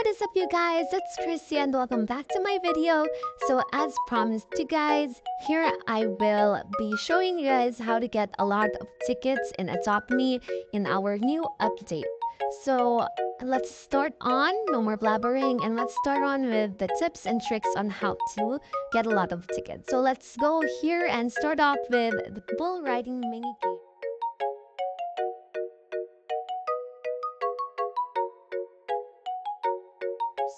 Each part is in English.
what is up you guys? It's Chrissy and welcome back to my video. So as promised you guys, here I will be showing you guys how to get a lot of tickets in Adopt Me in our new update. So let's start on, no more blabbering, and let's start on with the tips and tricks on how to get a lot of tickets. So let's go here and start off with the bull riding mini game.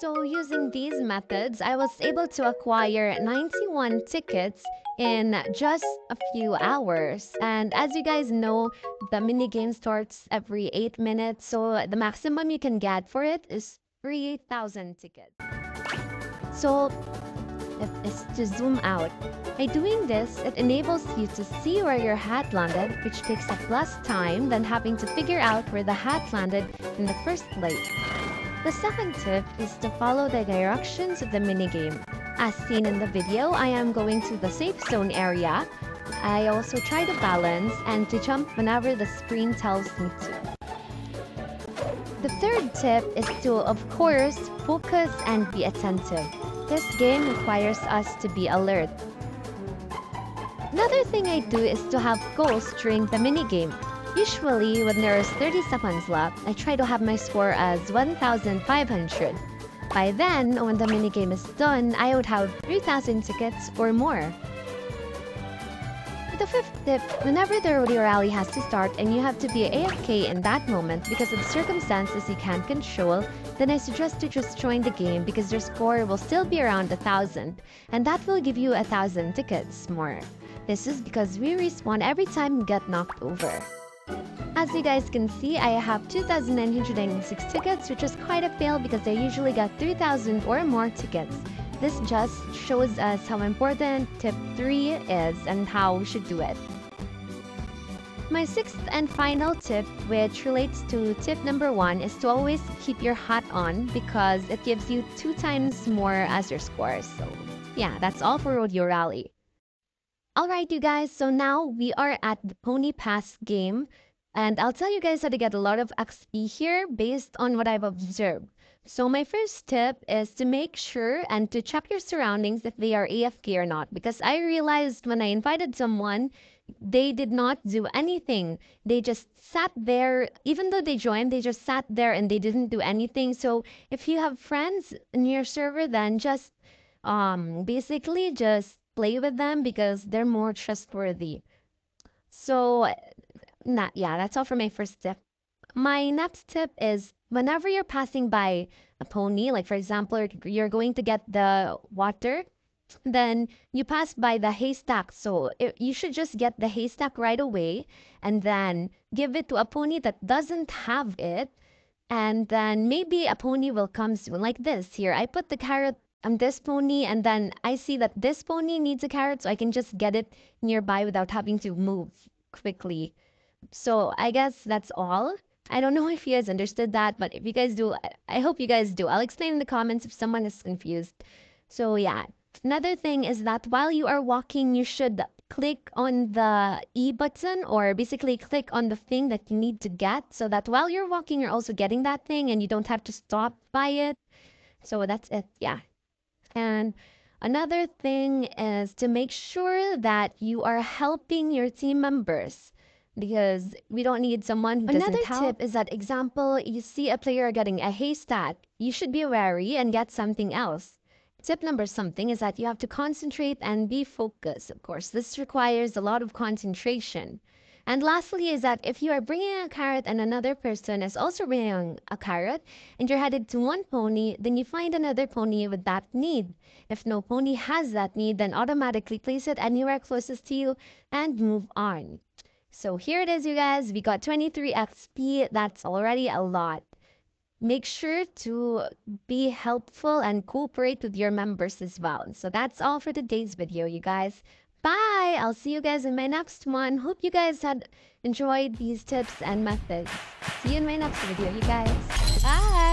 So using these methods, I was able to acquire 91 tickets in just a few hours. And as you guys know, the mini game starts every 8 minutes, so the maximum you can get for it is 3,000 tickets. So is to zoom out. By doing this, it enables you to see where your hat landed, which takes up less time than having to figure out where the hat landed in the first place. The second tip is to follow the directions of the minigame. As seen in the video, I am going to the safe zone area. I also try to balance and to jump whenever the screen tells me to. The third tip is to, of course, focus and be attentive. This game requires us to be alert. Another thing I do is to have goals during the minigame. Usually, when there is 30 seconds left, I try to have my score as 1,500. By then, when the minigame is done, I would have 3,000 tickets or more. The fifth tip, whenever the rodeo rally has to start and you have to be AFK in that moment because of circumstances you can't control, then I suggest to just join the game because your score will still be around 1,000, and that will give you 1,000 tickets more. This is because we respawn every time you get knocked over. As you guys can see, I have 2,996 tickets, which is quite a fail because I usually get 3,000 or more tickets. This just shows us how important tip 3 is and how we should do it. My sixth and final tip, which relates to tip number 1, is to always keep your hat on because it gives you 2 times more as your score. So yeah, that's all for Rodeo Rally. Alright you guys, so now we are at the Pony Pass game. And I'll tell you guys how to get a lot of XP here based on what I've observed. So my first tip is to make sure and to check your surroundings if they are AFK or not. Because I realized when I invited someone, they did not do anything. They just sat there. Even though they joined, they just sat there and they didn't do anything. So if you have friends in your server, then just basically just play with them because they're more trustworthy. So that's all for my first tip. My next tip is whenever you're passing by a pony, like for example, you're going to get the water, then you pass by the haystack. So you should just get the haystack right away and then give it to a pony that doesn't have it. And then maybe a pony will come soon, like this here. I put the carrot on this pony and then I see that this pony needs a carrot, so I can just get it nearby without having to move quickly. So I guess that's all. I don't know if you guys understood that, but if you guys do, I hope you guys do. I'll explain in the comments if someone is confused. So yeah, another thing is that while you are walking, you should click on the E button or basically click on the thing that you need to get so that while you're walking, you're also getting that thing and you don't have to stop by it. So that's it, yeah. And another thing is to make sure that you are helping your team members, because we don't need someone who doesn't help. Another tip is that, example, you see a player getting a haystack, you should be wary and get something else. Tip number something is that you have to concentrate and be focused. Of course, this requires a lot of concentration. And lastly is that if you are bringing a carrot and another person is also bringing a carrot and you're headed to one pony, then you find another pony with that need. If no pony has that need, then automatically place it anywhere closest to you and move on. So here it is, you guys. We got 23 XP. That's already a lot. Make sure to be helpful and cooperate with your members as well. So that's all for today's video, you guys. Bye! I'll see you guys in my next one. Hope you guys had enjoyed these tips and methods. See you in my next video, you guys. Bye!